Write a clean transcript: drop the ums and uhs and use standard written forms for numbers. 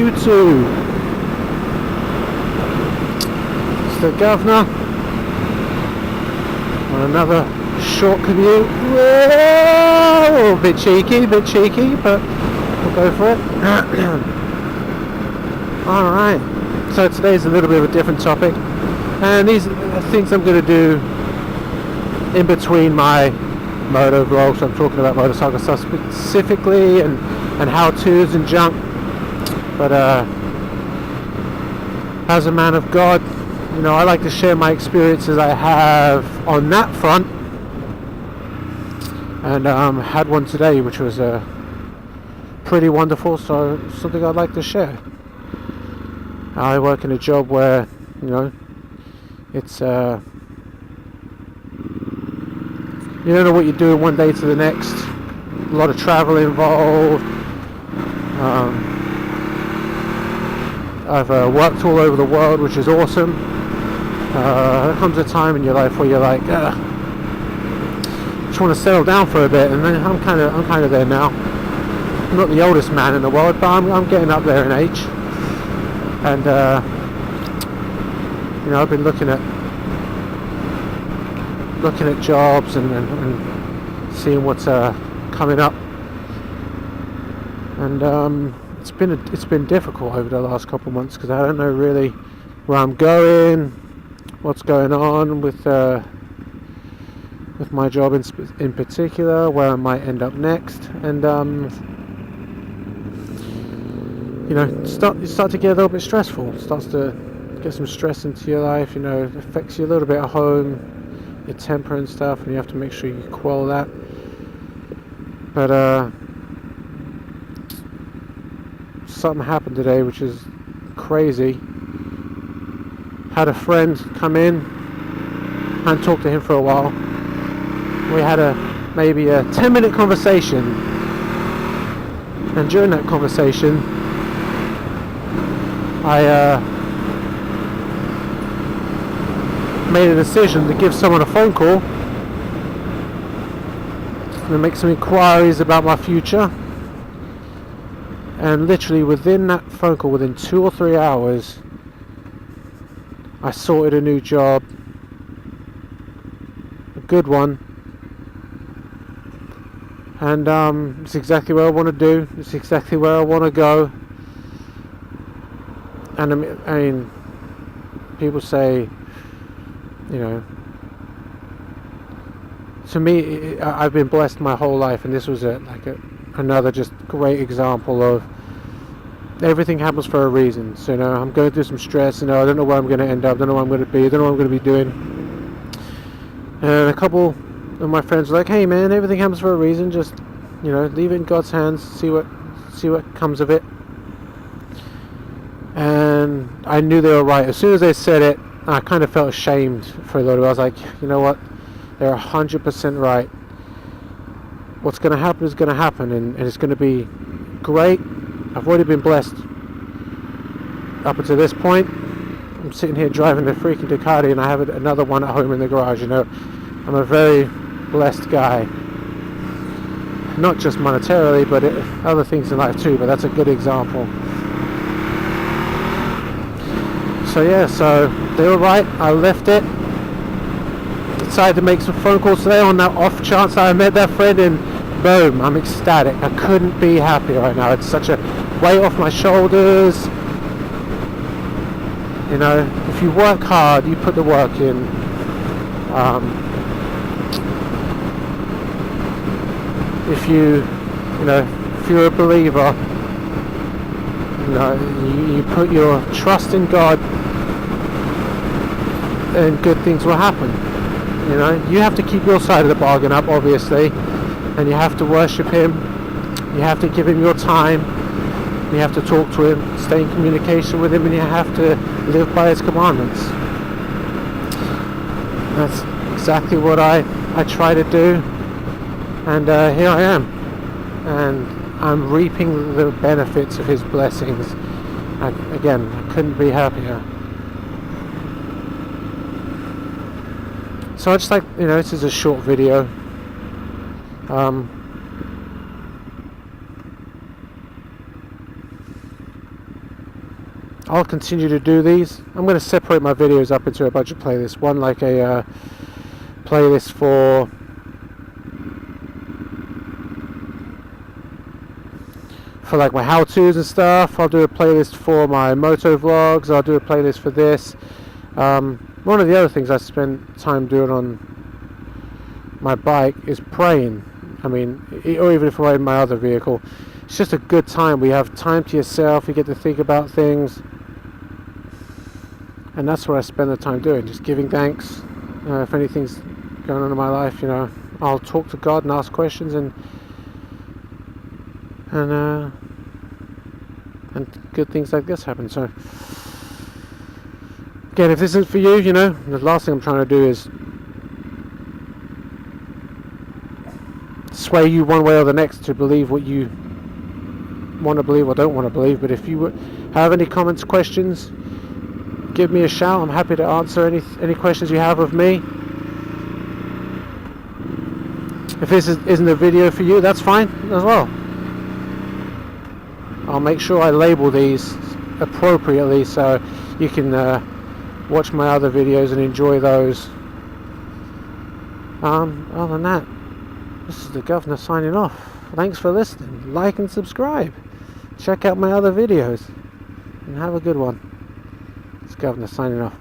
YouTube. It's the governor on another short commute. Whoa! Bit cheeky, but we'll go for it. Alright, so today's a little bit of a different topic, and these are things I'm going to do in between my moto vlogs. So I'm talking about motorcycle stuff specifically and how-tos and junk, but as a man of God, you know, I like to share my experiences I have on that front, and had one today which was pretty wonderful, so something I'd like to share. I work in a job where, you know, it's you don't know what you're doing one day to the next. A lot of travel involved. I've worked all over the world, which is awesome. There comes a time in your life where you're like, just want to settle down for a bit, and then I'm kind of there now. I'm not the oldest man in the world, but I'm getting up there in age, and you know, I've been looking at jobs and seeing what's coming up, and it's been difficult over the last couple of months because I don't know really where I'm going, what's going on with my job in particular, where I might end up next, and you know, you start to get a little bit stressful. It starts to get some stress into your life. You know, it affects you a little bit at home, your temper and stuff, and you have to make sure you quell that. But something happened today which is crazy. Had a friend come in and talk to him for a while. We had maybe a 10-minute conversation, and during that conversation I made a decision to give someone a phone call and make some inquiries about my future. And literally within that phone call, within 2 or 3 hours, I sorted a new job, a good one, and it's exactly what I want to do. It's exactly where I want to go. And I mean, people say, you know, to me, I've been blessed my whole life, and this was another just great example of everything happens for a reason. So, you know, I'm going through some stress, you know, I don't know where I'm going to end up, I don't know what I'm going to be, I don't know what I'm going to be doing. And a couple of my friends were like, hey man, everything happens for a reason, just, you know, leave it in God's hands, see what comes of it. And I knew they were right. As soon as they said it, I kind of felt ashamed for a little bit. I was like, you know what, they're 100% right. What's going to happen is going to happen, and it's going to be great. I've already been blessed up until this point. I'm sitting here driving the freaking Ducati, and I have another one at home in the garage. You know, I'm a very blessed guy, not just monetarily, but other things in life too, but that's a good example. So yeah, so they were right. I left it, decided to make some phone calls today on that off chance that I met that friend, and boom, I'm ecstatic. I couldn't be happier right now. It's such a weight off my shoulders. You know, if you work hard, you put the work in. If you're a believer, you know, you put your trust in God, and good things will happen. You know, you have to keep your side of the bargain up, obviously, and you have to worship Him. You have to give Him your time. You have to talk to Him, stay in communication with Him, and you have to live by His commandments. That's exactly what I try to do, and here I am, and I'm reaping the benefits of His blessings. Again, I couldn't be happier. So I just like, you know, this is a short video. I'll continue to do these. I'm going to separate my videos up into a bunch of playlists. One like a playlist for like my how-tos and stuff. I'll do a playlist for my moto vlogs. I'll do a playlist for this. One of the other things I spend time doing on my bike is praying. I mean, or even if I'm in my other vehicle, it's just a good time. We have time to yourself. You get to think about things. And that's what I spend the time doing, just giving thanks. If anything's going on in my life, you know, I'll talk to God and ask questions, and good things like this happen. So again, if this isn't for you, you know, the last thing I'm trying to do is sway you one way or the next to believe what you want to believe or don't want to believe. But if you have any comments, questions, give me a shout. I'm happy to answer any questions you have of me. If this isn't a video for you, that's fine as well. I'll make sure I label these appropriately so you can watch my other videos and enjoy those. Other than that, this is the Governor signing off. Thanks for listening. Like and subscribe. Check out my other videos and have a good one. It's Governor signing off.